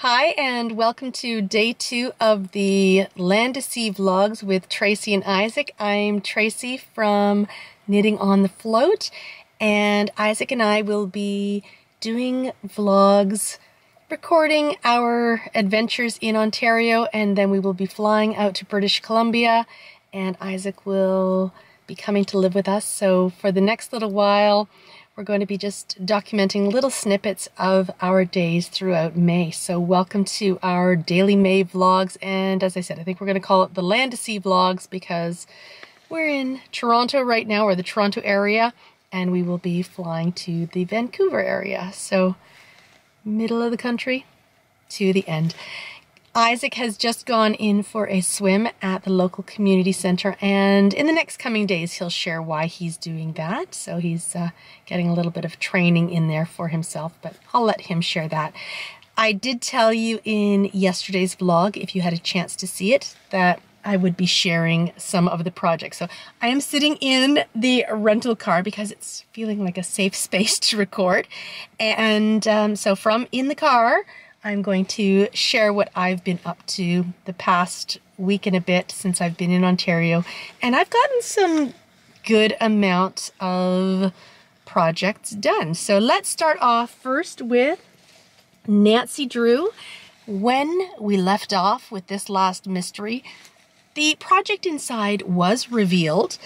Hi, and welcome to day 2 of the Land to Sea vlogs with Tracy and Isaac. I'm Tracy from Knitting on the Float, and Isaac and I will be doing vlogs, recording our adventures in Ontario, and then we will be flying out to British Columbia, and Isaac will be coming to live with us. So for the next little while, we're going to be just documenting little snippets of our days throughout May. So welcome to our daily May vlogs. And as I said, I think we're going to call it the Land to Sea vlogs because we're in Toronto right now, or the Toronto area, and we will be flying to the Vancouver area. So middle of the country to the end. Isaac has just gone in for a swim at the local community center, and in the next coming days he'll share why he's doing that. So he's getting a little bit of training in there for himself, but I'll let him share that. I did tell you in yesterday's vlog, if you had a chance to see it, that I would be sharing some of the projects. So I am sitting in the rental car because it's feeling like a safe space to record. And so from in the car, I'm going to share what I've been up to the past week and a bit since I've been in Ontario. And I've gotten some good amount of projects done. So let's start off first with Nancy Drew. When we left off with this last mystery, the project inside was revealed,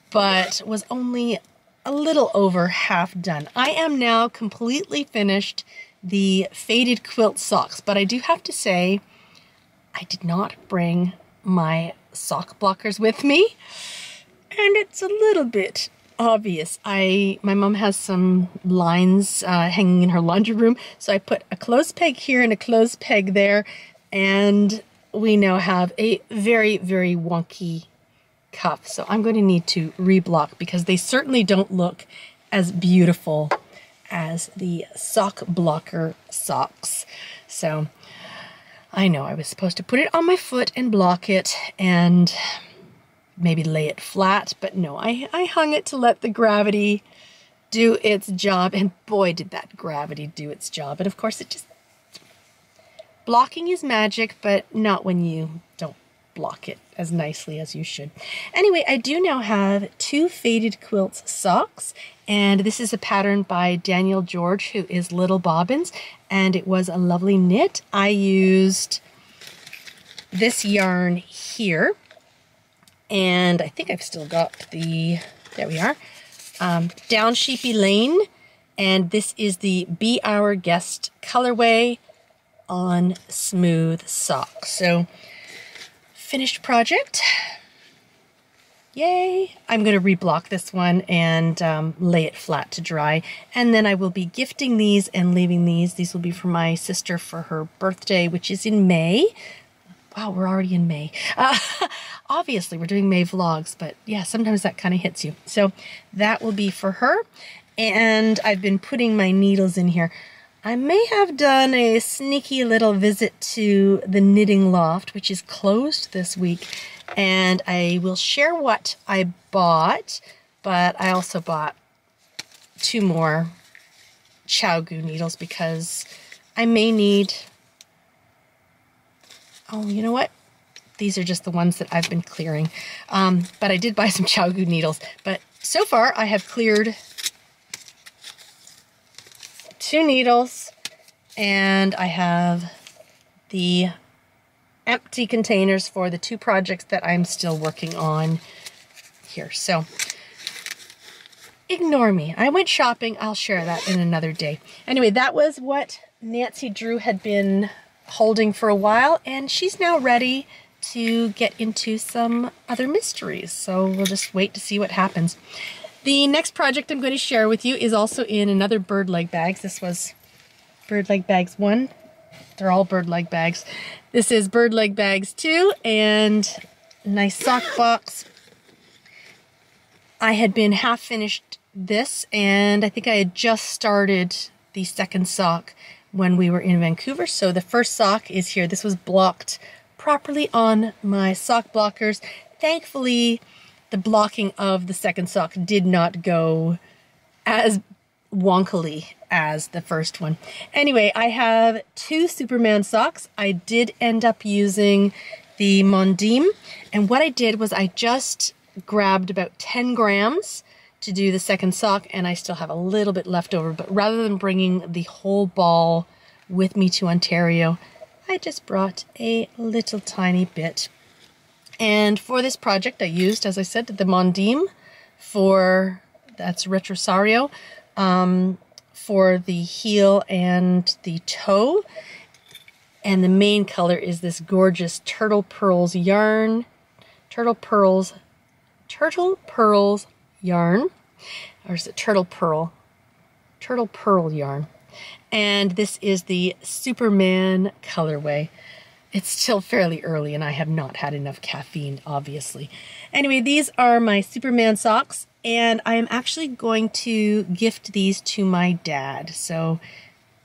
but was only a little over half done. I am now completely finished the faded quilt socks, but I do have to say I did not bring my sock blockers with me, and it's a little bit obvious. My mom has some lines hanging in her laundry room, so I put a clothes peg here and a clothes peg there, and we now have a very, very wonky cuff. So I'm going to need to reblock because they certainly don't look as beautiful as the sock blocker socks. So I know I was supposed to put it on my foot and block it and maybe lay it flat, but no, I hung it to let the gravity do its job, and boy did that gravity do its job. And of course it just, blocking is magic, but not when you don't block it as nicely as you should. Anyway, I do now have 2 faded quilts socks, and this is a pattern by Daniel George, who is Little Bobbins, and it was a lovely knit. I used this yarn here, and I think I've still got the, there we are, Down Sheepy Lane, and this is the Be Our Guest colorway on smooth socks. So finished project. Yay! I'm going to reblock this one and lay it flat to dry, and then I will be gifting these and leaving these. These will be for my sister for her birthday, which is in May. Wow, we're already in May. Obviously, we're doing May vlogs, but yeah, sometimes that kind of hits you. So that will be for her, and I've been putting my needles in here. I may have done a sneaky little visit to the Knitting Loft, which is closed this week, and I will share what I bought, but I also bought 2 more ChiaoGoo needles because I may need, oh, you know what? These are just the ones that I've been clearing, but I did buy some ChiaoGoo needles, but so far I have cleared 2 needles, and I have the empty containers for the 2 projects that I'm still working on here. So ignore me. I went shopping. I'll share that in another day. Anyway, that was what Nancy Drew had been holding for a while, and she's now ready to get into some other mysteries. So we'll just wait to see what happens. The next project I'm going to share with you is also in another bird leg bags. This was bird leg bags 1. They're all bird leg bags. This is bird leg bags 2, and nice sock box. I had been half finished this, and I think I had just started the second sock when we were in Vancouver. So the first sock is here. This was blocked properly on my sock blockers. Thankfully, the blocking of the second sock did not go as wonkily as the first one. Anyway, I have 2 Superman socks. I did end up using the Mondim, and what I did was I just grabbed about 10 grams to do the second sock, and I still have a little bit left over, but rather than bringing the whole ball with me to Ontario, I just brought a little tiny bit. And for this project I used, as I said, the Mondim that's Retrosario, for the heel and the toe. And the main color is this gorgeous Turtle Pearls yarn. Turtle Pearls yarn. Or is it Turtle Pearl? Turtle Pearl yarn. And this is the Superman colorway. It's still fairly early and I have not had enough caffeine, obviously. Anyway, these are my Superman socks, and I am actually going to gift these to my dad. So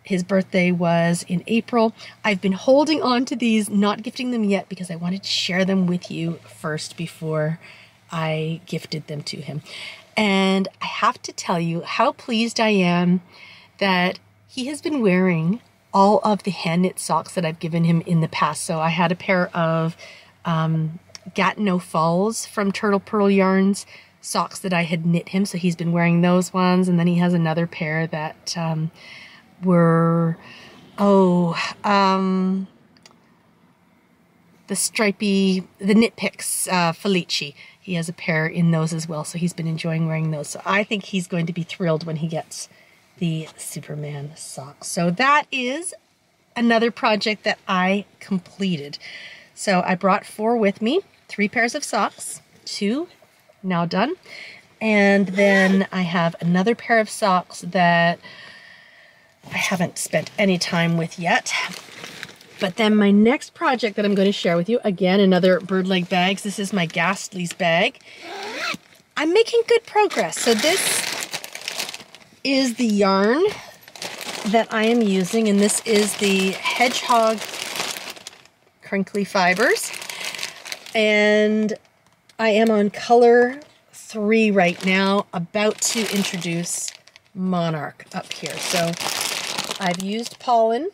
his birthday was in April. I've been holding on to these, not gifting them yet, because I wanted to share them with you first before I gifted them to him. And I have to tell you how pleased I am that he has been wearing all of the hand knit socks that I've given him in the past. So I had a pair of Gatineau Falls from Turtle Pearl Yarns socks that I had knit him. So he's been wearing those ones. And then he has another pair that were, the stripy, the Knit Picks Felici. He has a pair in those as well. So he's been enjoying wearing those. So I think he's going to be thrilled when he gets the Superman socks. So that is another project that I completed. So I brought 4 with me, 3 pairs of socks, 2 now done. And then I have another pair of socks that I haven't spent any time with yet. But then my next project that I'm going to share with you, again, another bird leg bags. This is my Ghastly's bag. I'm making good progress. So this is the yarn that I am using, and this is the Hedgehog Crinkly Fibers. And I am on color 3 right now, about to introduce Monarch up here. So I've used Pollen.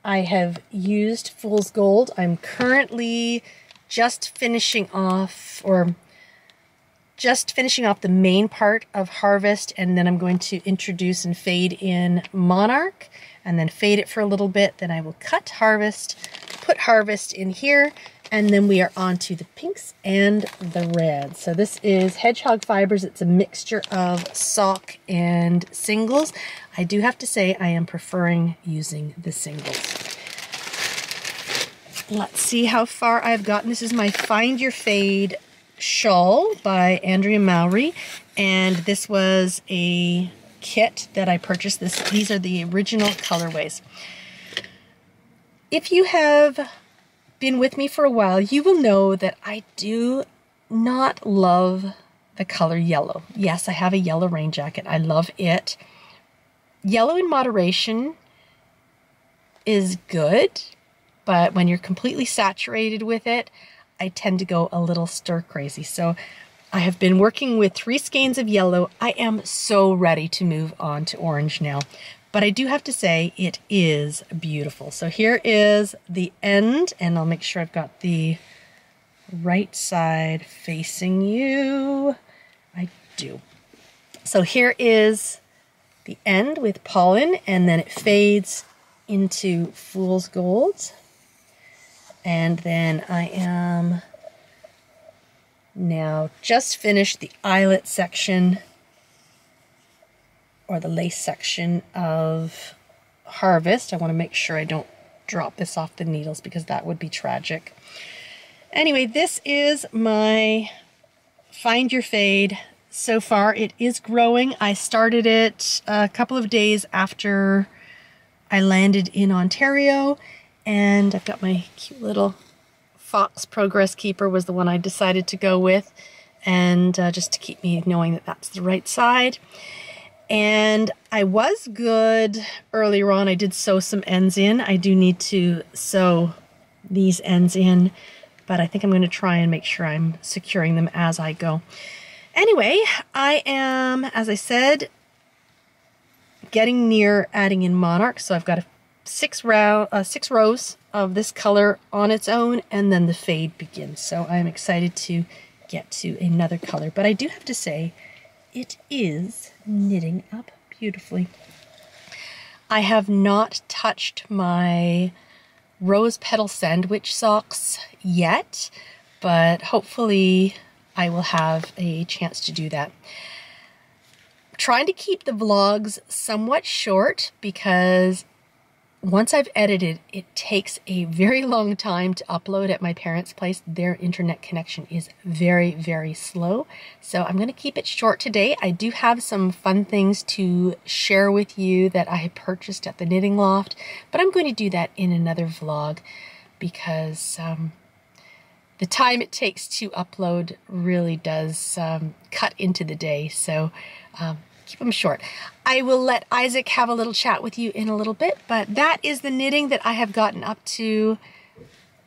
I have used Fool's Gold. I'm currently just finishing off the main part of Harvest, and then I'm going to introduce and fade in Monarch, and then fade it for a little bit. Then I will cut Harvest, put Harvest in here, and then we are on to the pinks and the reds. So this is Hedgehog Fibers. It's a mixture of sock and singles. I do have to say I am preferring using the singles. Let's see how far I've gotten. This is my Find Your Fade shawl by Andrea Mowry, and this was a kit that I purchased. These are the original colorways. If you have been with me for a while, you will know that I do not love the color yellow. Yes, I have a yellow rain jacket. I love it. Yellow in moderation is good, but when you're completely saturated with it, I tend to go a little stir crazy. So I have been working with 3 skeins of yellow. I am so ready to move on to orange now. But I do have to say it is beautiful. So here is the end, and I'll make sure I've got the right side facing you. I do. So here is the end with Pollen, and then it fades into Fool's Gold. And then I am now just finished the eyelet section, or the lace section of Harvest. I want to make sure I don't drop this off the needles because that would be tragic. Anyway, this is my Find Your Fade. So far it is growing. I started it a couple of days after I landed in Ontario, and I've got my cute little Fox Progress Keeper was the one I decided to go with, and just to keep me knowing that that's the right side. And I was good earlier on. I did sew some ends in. I do need to sew these ends in, but I think I'm going to try and make sure I'm securing them as I go. Anyway, I am, as I said, getting near adding in Monarch, so I've got six rows of this color on its own, and then the fade begins. So I'm excited to get to another color, but I do have to say it is knitting up beautifully. I have not touched my rose petal sandwich socks yet, but hopefully I will have a chance to do that. Trying to keep the vlogs somewhat short because once I've edited, it takes a very long time to upload at my parents' place. Their internet connection is very, very slow. So I'm going to keep it short today. I do have some fun things to share with you that I purchased at the Knitting Loft, but I'm going to do that in another vlog because the time it takes to upload really does cut into the day. So keep them short. I will let Isaac have a little chat with you in a little bit, but that is the knitting that I have gotten up to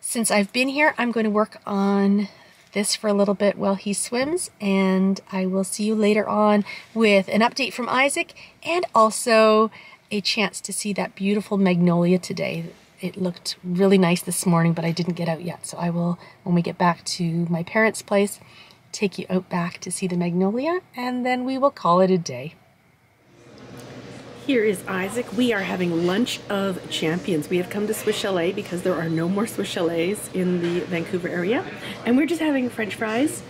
since I've been here. I'm going to work on this for a little bit while he swims, and I will see you later on with an update from Isaac and also a chance to see that beautiful magnolia today. It looked really nice this morning, but I didn't get out yet. So I will, when we get back to my parents' place, take you out back to see the magnolia, and then we will call it a day. Here is Isaac. We are having lunch of champions. We have come to Swiss Chalet because there are no more Swiss Chalets in the Vancouver area. And we're just having French fries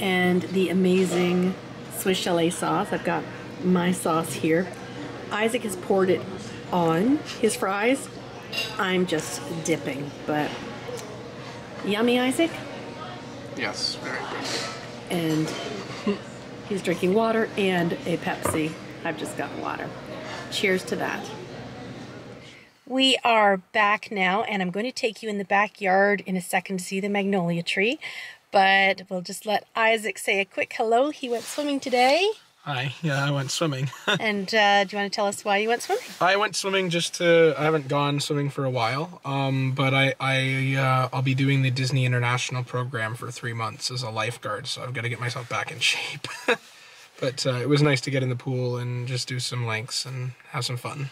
and the amazing Swiss Chalet sauce. I've got my sauce here. Isaac has poured it on his fries. I'm just dipping, but yummy, Isaac? Yes, very good. And he's drinking water and a Pepsi. I've just got water. Cheers to that. We are back now, and I'm going to take you in the backyard in a second to see the magnolia tree, but we'll just let Isaac say a quick hello. He went swimming today. Hi, yeah, I went swimming. And do you want to tell us why you went swimming? I went swimming I haven't gone swimming for a while, but I'll be doing the Disney International program for 3 months as a lifeguard, so I've got to get myself back in shape. But it was nice to get in the pool and just do some lengths and have some fun.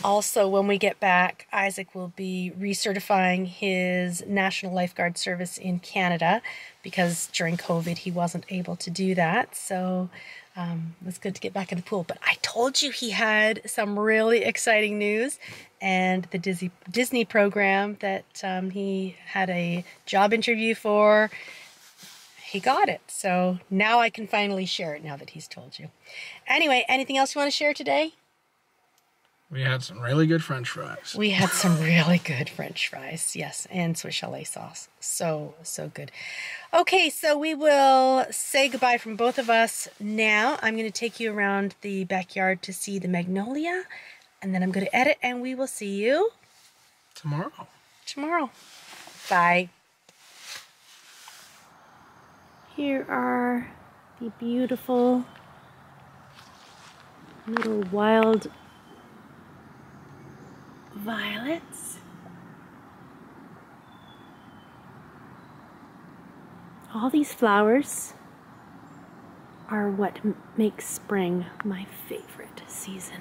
Also, when we get back, Isaac will be recertifying his National Lifeguard Service in Canada because during COVID he wasn't able to do that. So it was good to get back in the pool. But I told you he had some really exciting news, and the Disney program that he had a job interview for, he got it. So now I can finally share it now that he's told you. Anyway, anything else you want to share today? We had some really good French fries. We had some really good French fries, yes, and Swiss Chalet sauce. So good. Okay, so we will say goodbye from both of us now. I'm going to take you around the backyard to see the magnolia, and then I'm going to edit, and we will see you tomorrow. Bye. Here are the beautiful little wild violets. All these flowers are what makes spring my favorite season.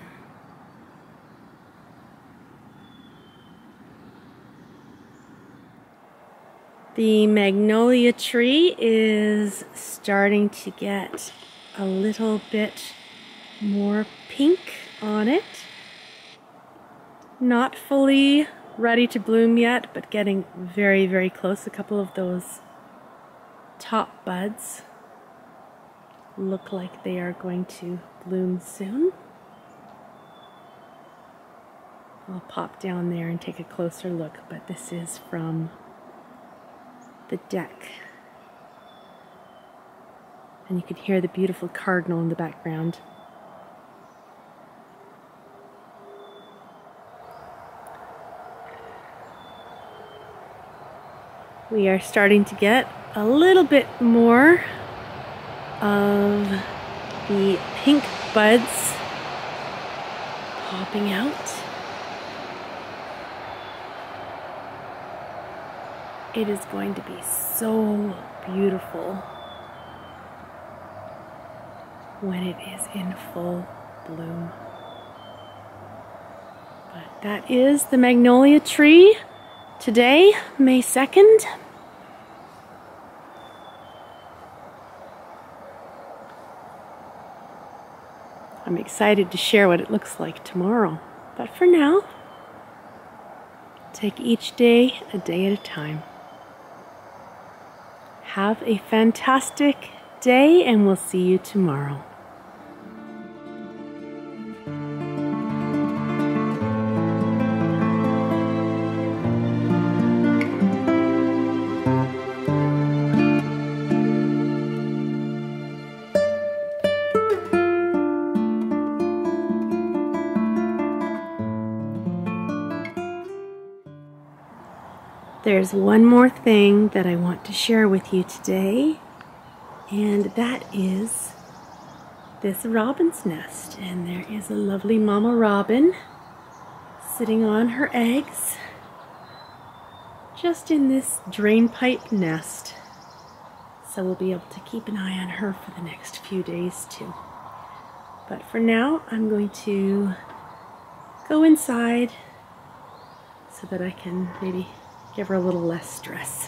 The magnolia tree is starting to get a little bit more pink on it. Not fully ready to bloom yet, but getting very, very close. A couple of those top buds look like they are going to bloom soon. I'll pop down there and take a closer look, but this is from the deck. And you can hear the beautiful cardinal in the background. We are starting to get a little bit more of the pink buds popping out. It is going to be so beautiful when it is in full bloom. that is the magnolia tree today, May 2nd. I'm excited to share what it looks like tomorrow. But for now, take each day a day at a time. Have a fantastic day, and we'll see you tomorrow. There's one more thing that I want to share with you today, and that is this robin's nest. And there is a lovely mama robin sitting on her eggs just in this drain pipe nest. So we'll be able to keep an eye on her for the next few days too. But for now, I'm going to go inside so that I can maybe give her a little less stress.